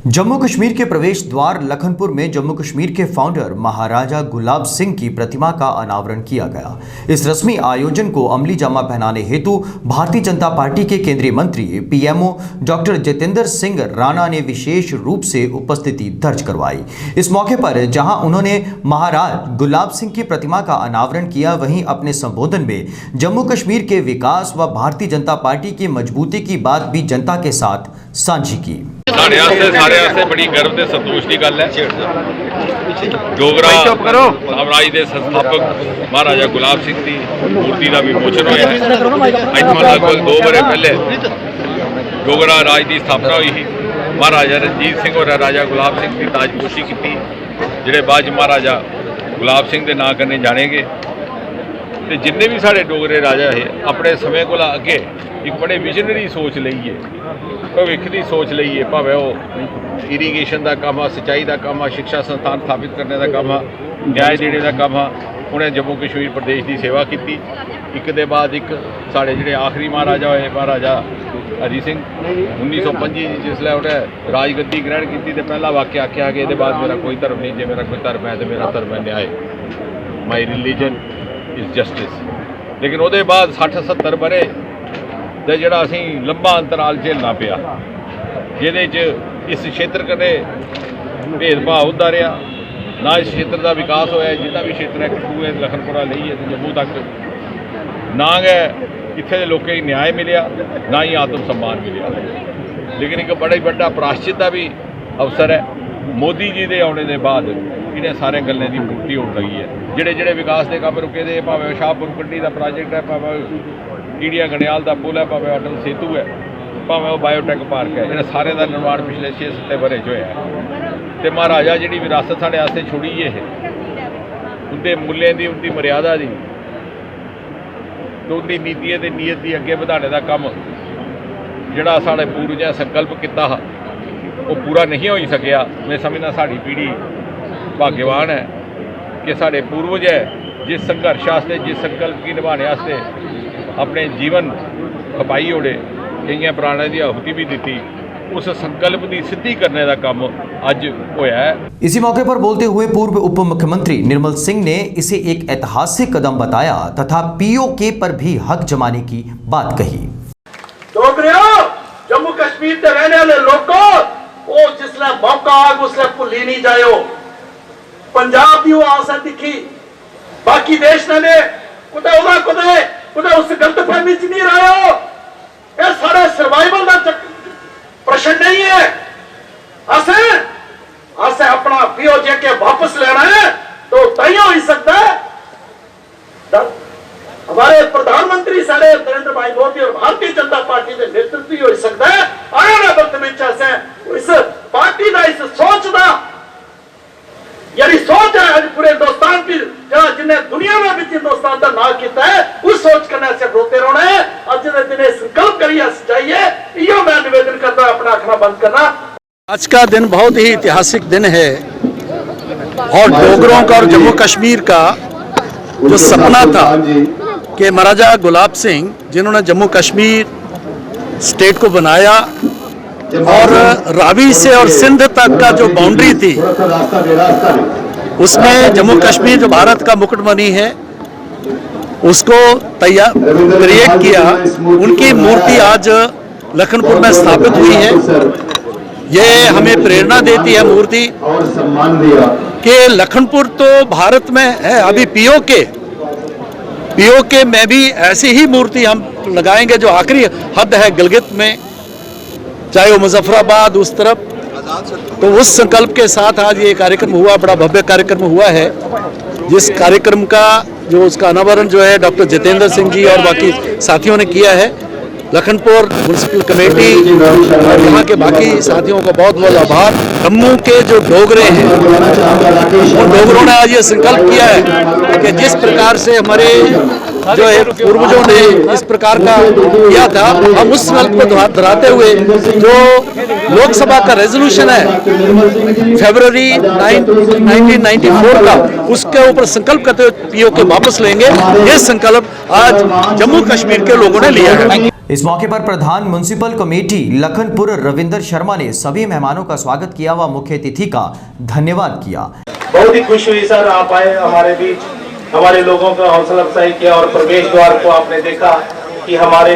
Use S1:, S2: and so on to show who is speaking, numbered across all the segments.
S1: जम्मू कश्मीर के प्रवेश द्वार लखनपुर में जम्मू कश्मीर के फाउंडर महाराजा गुलाब सिंह की प्रतिमा का अनावरण किया गया। इस रस्मी आयोजन को अमली जामा पहनाने हेतु भारतीय जनता पार्टी के केंद्रीय मंत्री पीएमओ डॉक्टर जितेंद्र सिंह राणा ने विशेष रूप से उपस्थिति दर्ज करवाई। इस मौके पर जहां उन्होंने महाराज गुलाब सिंह की प्रतिमा का अनावरण किया, वहीं अपने संबोधन में जम्मू कश्मीर के विकास व भारतीय जनता पार्टी की मजबूती की बात भी जनता के साथ साझी की।
S2: सारे बड़ी गर्व ते संतोष की गल है। डोगरा साम्राज्य के संस्थापक महाराजा गुलाब सिंह की मूर्ति का विमोचन होया है। लगभग 2 बरे पहले डोगरा राज की स्थापना हुई थी। महाराजा रणजीत सिंह और राजा गुलाब सिंह की ताजपोशी की, जिहड़े बाद महाराजा गुलाब सिंह के नां कन्नै जाने गए। तो जिन्ने भी साढ़े डोगरे राजा है अपने समय को अगे एक बड़े विजनरी सोच लईए, भविख की सोच लईए, भावें वो इरीगेशन का काम आ, सिंचाई का काम आ, शिक्षा संस्थान स्थापित करने का काम आ, न्याय देने का काम आ। उन्हें जम्मू कश्मीर प्रदेश की सेवा की, एक दे बाद एक साढ़े जिहड़े आखिरी महाराजा होए महाराजा हरी सिंह 1925 जिसलै उन्हें राजगद्दी ग्रहण की तो पहला वाक्य आख्या कि ये बाद मेरा कोई धर्म नहीं, जो मेरा कोई धर्म है तो मेरा धर्म है न्याय, माई रिलीजन इज जस्टिस। लेकिन वो बाद 60-70 बरे तो जोड़ा असी लंबा अंतराल झेलना पिया, जिहदे इस क्षेत्र कने भेदभाव होता रहा, ना इस क्षेत्र का विकास होया। जितना भी क्षेत्र है कठुए लखनपुरा लईए तो जम्मू तक ना गए इत्थे दे लोकें को न्याय मिलिया, ना ही आत्म सम्मान मिलिया। लेकिन एक बड़ा ही बड़ा प्रायश्चित का भी अवसर है। मोदी जी के आने के बाद इन्हें सारे गलों की पूर्ति होने लगी है। जिहड़े जिहड़े विकास के काम रुके थे, भावें शाहपुर कंडी का प्रोजेक्ट है, भावें कीड़िया गनियाल का पुल है, भावें अटल सेतु है, भावें वो बायोटेक पार्क है, इन्हें सारे का निर्माण पिछले 6-7 बरे होया है। तो महाराजा जी विरासत साढ़े वास्ते छोड़ी है, उनके मूल्यों की, उनकी मर्यादा की, तो उनकी नीतियों की नीयत की अगे बढ़ाने का काम जोड़ा साढ़े पूर्वजें संकल्प किया वो पूरा नहीं हो सकिया। मैं समझना साड़ी पीढ़ी भाग्यवान है कि साढ़े पूर्वज है जिस संघर्ष वास्ते, जिस संकल्प की निभाने वास्ते अपने जीवन खपाई ओढ़े, कई प्राणों की आहुति भी दी, उस संकल्प की सिद्धि करने का काम अज होया है।
S1: इसी मौके पर बोलते हुए पूर्व उप मुख्यमंत्री निर्मल सिंह ने इसे एक ऐतिहासिक कदम बताया तथा पीओके पर भी हक जमाने की बात कही।
S3: डोगरियों, जम्मू कश्मीर के रहने वाले लोगों, वो जिसने मौका आग उसने भुली नहीं जायो। पंजाब की वो आशा दिखी, बाकी देश ने कुछ उस गलतफहमी च नहीं रहे हो। ये सारे सर्वाइवल का प्रश्न नहीं है। असे अपना पीओजे के वापस लेना है तो तय हो ही सकता है। हमारे प्रधानमंत्री सारे नरेंद्र भाई मोदी और भारतीय जनता पार्टी के नेतृत्व ही हो सकता है। आने वाले वक्त में इस पार्टी का, इस सोच का, यानी सोच है आज पूरे हिंदुस्तान की, जिन्हें दुनिया में भी हिंदुस्तान का नाम किया है, उस सोच करने से रोते रोना है। आज दिन संकल्प करिए चाहिए, यो मैं निवेदन करता अपना आंखना बंद करना।
S4: आज का दिन बहुत ही ऐतिहासिक दिन है और डोगरों का और जम्मू कश्मीर का जो सपना था कि महाराजा गुलाब सिंह जिन्होंने जम्मू कश्मीर स्टेट को बनाया और रावी से और सिंध तक का जो बाउंड्री थी उसमें जम्मू कश्मीर जो भारत का मुकुटमणि है उसको तैयार क्रिएट किया। उनकी मूर्ति आज लखनपुर में स्थापित हुई है। ये हमें प्रेरणा देती है मूर्ति कि लखनपुर तो भारत में है। अभी पीओके में भी ऐसी ही मूर्ति हम लगाएंगे जो आखिरी हद है गिलगित में, चाहे वो मुजफ्फराबाद उस तरफ। तो उस संकल्प के साथ आज ये कार्यक्रम हुआ, बड़ा भव्य कार्यक्रम हुआ है, जिस कार्यक्रम का जो उसका अनावरण जो है डॉक्टर जितेंद्र सिंह जी और बाकी साथियों ने किया है। लखनपुर म्यूनसिपल कमेटी और यहाँ के बाकी साथियों का बहुत बहुत आभार। जम्मू के जो डोगरे हैं उन डोगरों ने आज ये संकल्प किया है कि जिस प्रकार से हमारे जो है पूर्वजों ने इस प्रकार का किया था, हम उस संकल्प को दोहराते हुए जो लोकसभा का रेजोल्यूशन है फरवरी 1994 का, उसके ऊपर संकल्प करते हुए पीओके वापस लेंगे। ये संकल्प आज जम्मू कश्मीर के लोगों ने लिया है।
S1: इस मौके पर प्रधान म्युनिसिपल कमेटी लखनपुर रविंदर शर्मा ने सभी मेहमानों का स्वागत किया व मुख्य अतिथि का धन्यवाद किया।
S3: बहुत ही खुश हुई सर, आप आए हमारे बीच, हमारे लोगों का हौसला अफजाई किया और प्रवेश द्वार को आपने देखा कि हमारे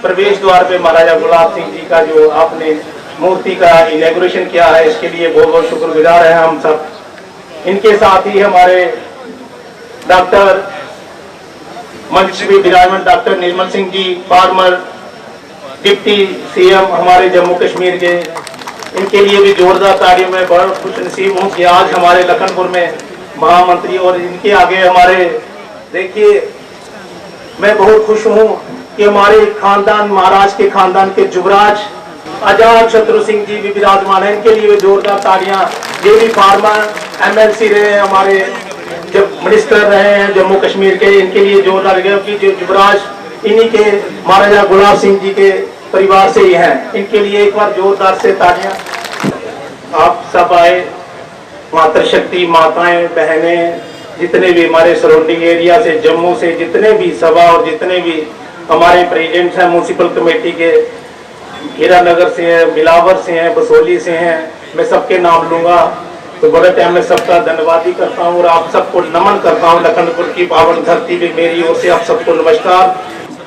S3: प्रवेश द्वार पे महाराजा गुलाब सिंह जी का जो आपने मूर्ति का इनॉग्रेशन किया है, इसके लिए बहुत बहुत शुक्रगुजार हैं हम सब। इनके साथ ही हमारे डॉक्टर मंच पे विराजमान doctor Nirmal Singh ji, farmer deputy CM हमारे जम्मू कश्मीर के, इनके लिए भी जोरदार तालियों में बहुत खुश नसीब हूँ कि आज हमारे लखनपुर में महामंत्री और इनके आगे हमारे, देखिए मैं बहुत खुश हूँ कि हमारे खानदान, महाराज के खानदान के युवराज आजाद शत्रु सिंह जी भी विराजमान है, इनके लिए भी जोरदार तालियां। ये भी फार्मर एमएलसी रहे हैं, हमारे जब मिनिस्टर रहे हैं जम्मू कश्मीर के, इनके लिए जोरदार, क्योंकि जो युवराज इन्हीं के महाराजा गुलाब सिंह जी के परिवार से ही हैं, इनके लिए एक बार जोरदार से तालियां। आप सब आए, मातृशक्ति माताएं बहनें, जितने भी हमारे सराउंडिंग एरिया से, जम्मू से जितने भी सभा और जितने भी हमारे प्रेसिडेंट्स हैं म्युनिसिपल कमेटी के, हीरानगर से हैं, बिलावर से हैं, बसोली से हैं, मैं सबके नाम लूंगा तो बड़े टाइम में सबका धन्यवाद ही करता हूँ और आप सबको नमन करता हूँ। लखनपुर की पावन धरती पे मेरी ओर से आप सबको नमस्कार।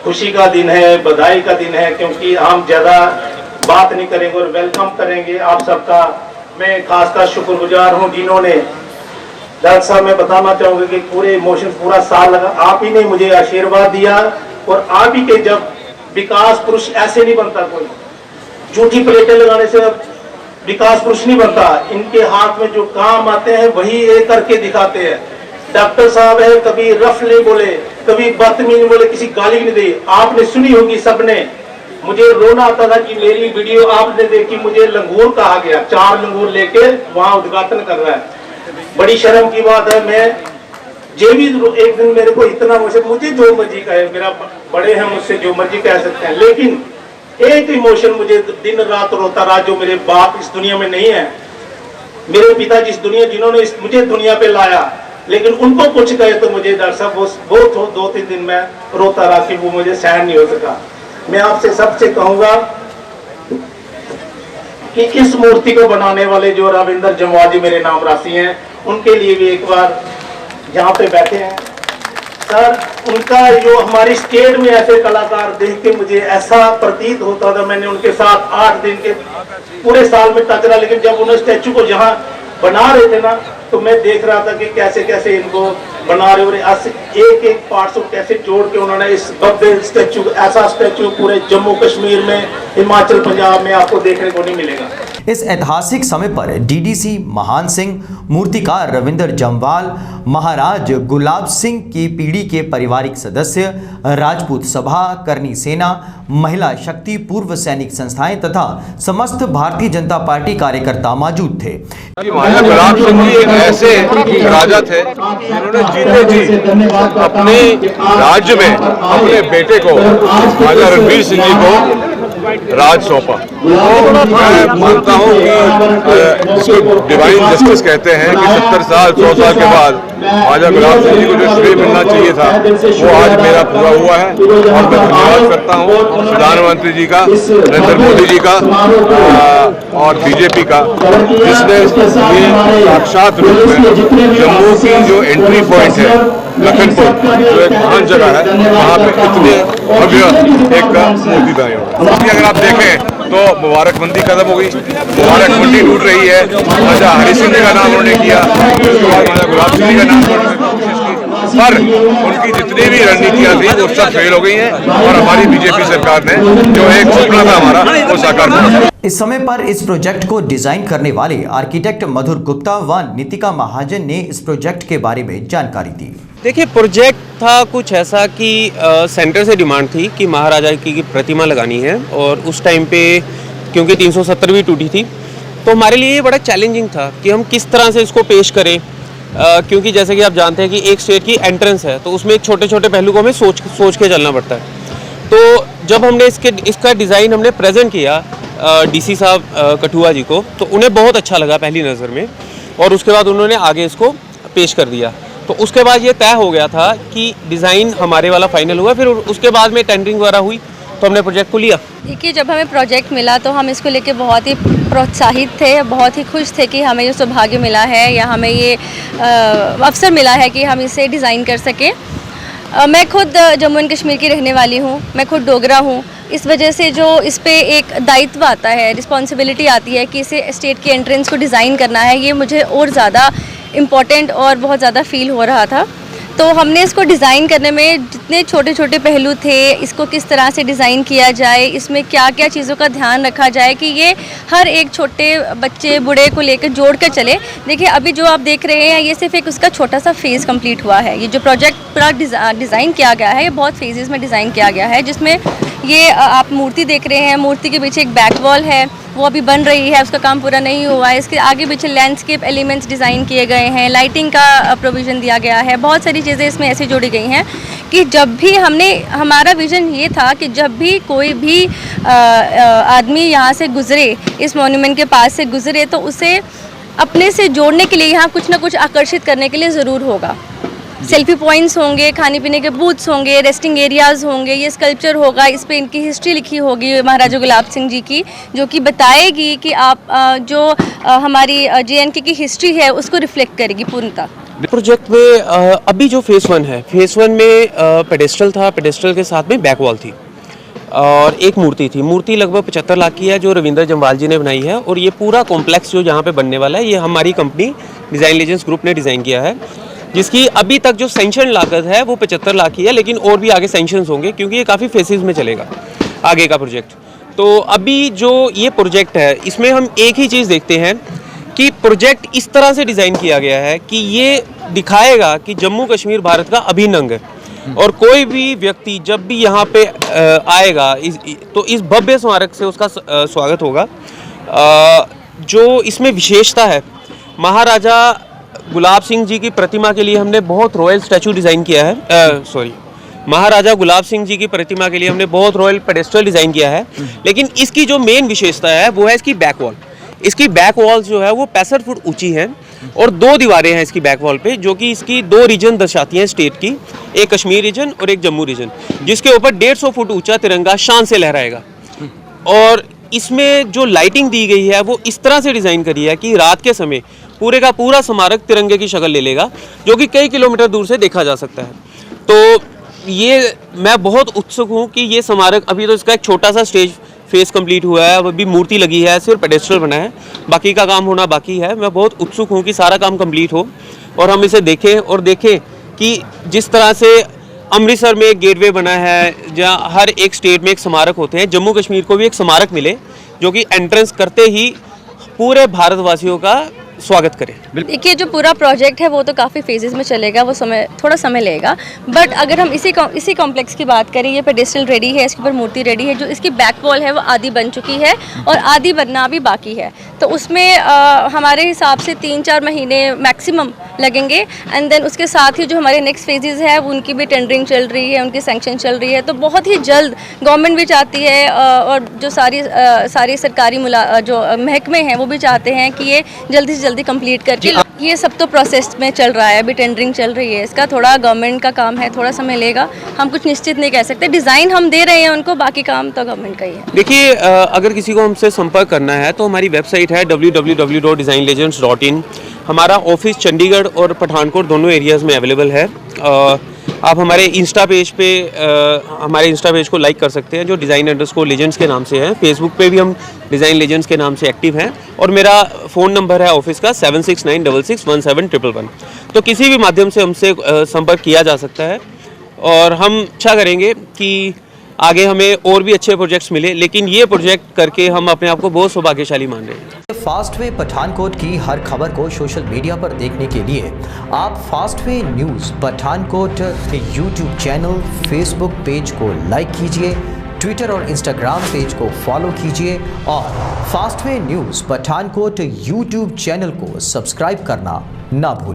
S3: खुशी का दिन है, बधाई का दिन है, क्योंकि हम ज्यादा बात नहीं करेंगे और वेलकम करेंगे आप सबका। मैं खासकर शुक्रगुजार हूँ जिन्होंने, डॉक्टर साहब मैं बताना चाहूंगा कि पूरे इमोशन पूरा साल लगा, आप ही ने मुझे आशीर्वाद दिया और आप ही के, जब विकास पुरुष ऐसे नहीं बनता, कोई झूठी प्लेटें लगाने से विकास पुरुष नहीं बनता। इनके हाथ में जो काम आते हैं वही ये करके दिखाते हैं। डॉक्टर साहब है, कभी रफ नहीं बोले, कभी बदतमीज नहीं बोले, किसी गाली नहीं दी। आपने सुनी होगी सबने, मुझे रोना आता था कि मेरी वीडियो आपने देखी, मुझे लंगूर कहा गया, 4 लंगूर लेके वहां उद्घाटन कर रहा है। बड़ी शर्म की बात है। मैं जे भी एक दिन मेरे को इतना, मुझे जो मर्जी कहे, मेरा बड़े हैं, मुझसे जो मर्जी कह सकते हैं, लेकिन एक इमोशन मुझे दिन रात रोता रहा, जो मेरे बाप इस दुनिया में नहीं है, मेरे पिता जिन्होंने मुझे दुनिया पे लाया, लेकिन उनको कुछ कहे तो मुझे डर साहब वो 2-3 दिन में रोता रहा कि वो मुझे सहन नहीं हो सका। मैं आपसे सबसे कहूंगा कि इस मूर्ति को बनाने वाले जो रविंदर जमवाल जी मेरे नाम राशि हैं, उनके लिए भी एक बार यहाँ पे बैठे हैं सर, उनका जो हमारी स्टेट में ऐसे कलाकार देख के मुझे ऐसा प्रतीत होता था, मैंने उनके साथ 8 दिन के पूरे साल में टच रहा, लेकिन जब उन्होंने स्टैचू को जहाँ बना रहे थे ना, तो मैं देख रहा था कि कैसे कैसे इनको बना रहे और एक एक पार्ट्स को कैसे जोड़ के उन्होंने इस भव्य स्टैचू, ऐसा स्टैचू पूरे जम्मू कश्मीर में, हिमाचल पंजाब में आपको देखने को नहीं मिलेगा।
S1: इस ऐतिहासिक समय पर डीडीसी महान सिंह, मूर्तिकार रविंदर जमवाल, महाराज गुलाब सिंह की पीढ़ी के पारिवारिक सदस्य, राजपूत सभा, करनी सेना, महिला शक्ति, पूर्व सैनिक संस्थाएं तथा समस्त भारतीय जनता पार्टी कार्यकर्ता मौजूद थे।
S5: महाराजा गुलाब सिंह जी एक ऐसे राजा थे जिन्होंने जीते जी अपने राज्य में अपने बेटे को, महाराजा रणवीर सिंह जी को राज सौंपा। मैं मानता हूँ कि जिसको डिवाइन जस्टिस कहते हैं कि 70 साल 100 साल के बाद महाराजा गुलाब सिंह जी को जो श्रेय मिलना चाहिए था वो आज मेरा पूरा हुआ है और मैं धन्यवाद करता हूँ प्रधानमंत्री जी का, नरेंद्र मोदी जी का और बीजेपी का, जिसने साक्षात रूप में जम्मू की जो एंट्री पॉइंट है लखनपुर, जो एक महान जगह है, वहाँ पे इतने भव्य एक मूर्ति बनाई होगी। अगर आप देखें तो मुबारकबंदी खत्म हो गई, मुबारकबंदी टूट रही है। राजा हरि सिंह जी का नाम उन्होंने किया, उसके बाद राजा गुलाब सिंह जी का नाम उन्होंने कोशिश की, पर उनकी जितनी भी रणनीतियाँ थी वो सब फेल हो गई हैं और हमारी बीजेपी सरकार ने जो एक सपना था हमारा वो साकार किया।
S1: इस समय पर इस प्रोजेक्ट को डिजाइन करने वाले आर्किटेक्ट मधुर गुप्ता व नितिका महाजन ने इस प्रोजेक्ट के बारे में जानकारी दी।
S6: देखिए, प्रोजेक्ट था कुछ ऐसा कि सेंटर से डिमांड थी कि महाराजा की प्रतिमा लगानी है और उस टाइम पे क्योंकि 370वीं टूटी थी, तो हमारे लिए ये बड़ा चैलेंजिंग था कि हम किस तरह से इसको पेश करें, क्योंकि जैसे कि आप जानते हैं कि एक स्टेट की एंट्रेंस है तो उसमें छोटे छोटे पहलू को हमें सोच के चलना पड़ता है। तो जब हमने इसका डिज़ाइन हमने प्रेजेंट किया डीसी साहब कठुआ जी को, तो उन्हें बहुत अच्छा लगा पहली नज़र में और उसके बाद उन्होंने आगे इसको पेश कर दिया। तो उसके बाद ये तय हो गया था कि डिज़ाइन हमारे वाला फाइनल हुआ। फिर उसके बाद में टेंडरिंग वगैरह हुई तो हमने प्रोजेक्ट को लिया।
S7: देखिए, जब हमें प्रोजेक्ट मिला तो हम इसको लेके बहुत ही प्रोत्साहित थे, बहुत ही खुश थे कि हमें ये सौभाग्य मिला है या हमें ये अवसर मिला है कि हम इसे डिज़ाइन कर सकें। मैं खुद जम्मू एंड कश्मीर की रहने वाली हूँ, मैं खुद डोगरा हूँ। इस वजह से जो इस पे एक दायित्व आता है, रिस्पॉन्सिबिलिटी आती है कि इसे स्टेट के एंट्रेंस को डिज़ाइन करना है, ये मुझे और ज़्यादा इम्पॉर्टेंट और बहुत ज़्यादा फील हो रहा था। तो हमने इसको डिज़ाइन करने में जितने छोटे छोटे पहलू थे, इसको किस तरह से डिज़ाइन किया जाए, इसमें क्या क्या चीज़ों का ध्यान रखा जाए कि ये हर एक छोटे बच्चे बूढ़े को लेकर जोड़ कर चले। देखिए, अभी जो आप देख रहे हैं ये सिर्फ एक उसका छोटा सा फेज़ कंप्लीट हुआ है। ये जो प्रोजेक्ट पूरा डिज़ाइन किया गया है, ये बहुत फेजेस में डिज़ाइन किया गया है, जिसमें ये आप मूर्ति देख रहे हैं, मूर्ति के पीछे एक बैक वॉल है, वो अभी बन रही है, उसका काम पूरा नहीं हुआ है। इसके आगे पीछे लैंडस्केप एलिमेंट्स डिज़ाइन किए गए हैं, लाइटिंग का प्रोविज़न दिया गया है, बहुत सारी चीज़ें इसमें ऐसी जोड़ी गई हैं कि जब भी हमारा विज़न ये था कि जब भी कोई भी आदमी यहाँ से गुज़रे, इस मॉन्यूमेंट के पास से गुज़रे, तो उसे अपने से जोड़ने के लिए यहाँ कुछ ना कुछ आकर्षित करने के लिए ज़रूर होगा। सेल्फी पॉइंट्स होंगे, खाने पीने के बूथ्स होंगे, रेस्टिंग एरियाज़ होंगे, ये स्कल्पचर होगा, इस पे इनकी हिस्ट्री लिखी होगी महाराजा गुलाब सिंह जी की, जो कि बताएगी कि आप हमारी JNK की हिस्ट्री है उसको रिफ्लेक्ट करेगी पूर्णतः।
S6: प्रोजेक्ट में अभी जो फेज़ 1 है, फेज़ 1 में पेडेस्ट्रल था, पेडेस्ट्रल के साथ में बैक वॉल थी और एक मूर्ति थी। मूर्ति लगभग 75 लाख की है जो रविंद्र जम्वाल जी ने बनाई है, और ये पूरा कॉम्प्लेक्स जो यहाँ पे बनने वाला है, ये हमारी कंपनी डिज़ाइन लेजेंड्स ग्रुप ने डिज़ाइन किया है, जिसकी अभी तक जो सैंक्शन लागत है वो 75 लाख की है, लेकिन और भी आगे सैंक्शंस होंगे क्योंकि ये काफ़ी फेसेस में चलेगा आगे का प्रोजेक्ट। तो अभी जो ये प्रोजेक्ट है, इसमें हम एक ही चीज़ देखते हैं कि प्रोजेक्ट इस तरह से डिज़ाइन किया गया है कि ये दिखाएगा कि जम्मू कश्मीर भारत का अभिन्न अंग है, और कोई भी व्यक्ति जब भी यहाँ पे आएगा तो इस भव्य स्मारक से उसका स्वागत होगा। जो इसमें विशेषता है, महाराजा गुलाब सिंह जी की प्रतिमा के लिए हमने बहुत रॉयल स्टैचू डिज़ाइन किया है, महाराजा गुलाब सिंह जी की प्रतिमा के लिए हमने बहुत रॉयल पेडेस्ट्रल डिज़ाइन किया है, लेकिन इसकी जो मेन विशेषता है वो है इसकी बैक वॉल। इसकी बैक वॉल जो है वो 65 फुट ऊंची है और 2 दीवारें हैं इसकी बैक वॉल पे, जो कि इसकी 2 रीजन दर्शाती हैं स्टेट की, एक कश्मीर रीजन और एक जम्मू रीजन, जिसके ऊपर 150 फुट ऊंचा तिरंगा शान से लहराएगा। और इसमें जो लाइटिंग दी गई है वो इस तरह से डिज़ाइन करी है कि रात के समय पूरे का पूरा स्मारक तिरंगे की शक्ल ले लेगा, जो कि कई किलोमीटर दूर से देखा जा सकता है। तो ये मैं बहुत उत्सुक हूँ कि ये स्मारक, अभी तो इसका एक छोटा सा स्टेज फेस कंप्लीट हुआ है, अभी मूर्ति लगी है, सिर्फ पेडेस्ट्रल बना है, बाकी का काम होना बाकी है। मैं बहुत उत्सुक हूँ कि सारा काम कंप्लीट हो और हम इसे देखें कि जिस तरह से अमृतसर में एक गेटवे बना है, जहाँ हर एक स्टेट में एक स्मारक होते हैं, जम्मू कश्मीर को भी एक स्मारक मिले जो कि एंट्रेंस करते ही पूरे भारतवासियों का स्वागत करें।
S7: देखिए, जो पूरा प्रोजेक्ट है वो तो काफ़ी फेजेस में चलेगा, वो थोड़ा समय लेगा, बट अगर हम इसी कॉम्प्लेक्स की बात करें, ये पेडेस्ट्रल रेडी है, इसके ऊपर मूर्ति रेडी है, जो इसकी बैक वॉल है वो आधी बन चुकी है और आधी बनना भी बाकी है। तो उसमें हमारे हिसाब से 3-4 महीने मैक्सिमम लगेंगे, एंड देन उसके साथ ही जो हमारे नेक्स्ट फेजेस है उनकी भी टेंडरिंग चल रही है, उनकी सैंक्शन चल रही है। तो बहुत ही जल्द गवर्नमेंट भी चाहती है और जो सारी सरकारी जो महकमे हैं वो भी चाहते हैं कि ये जल्दी से जल्दी कंप्लीट करके, ये सब तो प्रोसेस में चल रहा है, अभी टेंडरिंग चल रही है, इसका थोड़ा गवर्नमेंट का काम है, थोड़ा समय लेगा, हम कुछ निश्चित नहीं कह सकते। डिज़ाइन हम दे रहे हैं उनको, बाकी काम तो गवर्नमेंट का ही है।
S6: देखिए, अगर किसी को हमसे संपर्क करना है तो हमारी वेबसाइट है www.designlegends.in। हमारा ऑफिस चंडीगढ़ और पठानकोट दोनों एरियाज़ में अवेलेबल है। आप हमारे इंस्टा पेज पे हमारे इंस्टा पेज को लाइक कर सकते हैं, जो design_legends के नाम से है। फेसबुक पे भी हम डिज़ाइन लेजेंड्स के नाम से एक्टिव हैं, और मेरा फ़ोन नंबर है ऑफिस का 7696617111। तो किसी भी माध्यम से हमसे संपर्क किया जा सकता है, और हम इच्छा करेंगे कि आगे हमें और भी अच्छे प्रोजेक्ट्स मिले, लेकिन ये प्रोजेक्ट करके हम अपने आप को बहुत सौभाग्यशाली मान रहे हैं।
S1: फास्टवे पठानकोट की हर खबर को सोशल मीडिया पर देखने के लिए आप फास्टवे न्यूज़ पठानकोट के यूट्यूब चैनल, फेसबुक पेज को लाइक कीजिए, ट्विटर और इंस्टाग्राम पेज को फॉलो कीजिए, और Fastway news Pathankot YouTube channel को सब्सक्राइब करना ना भूलिए।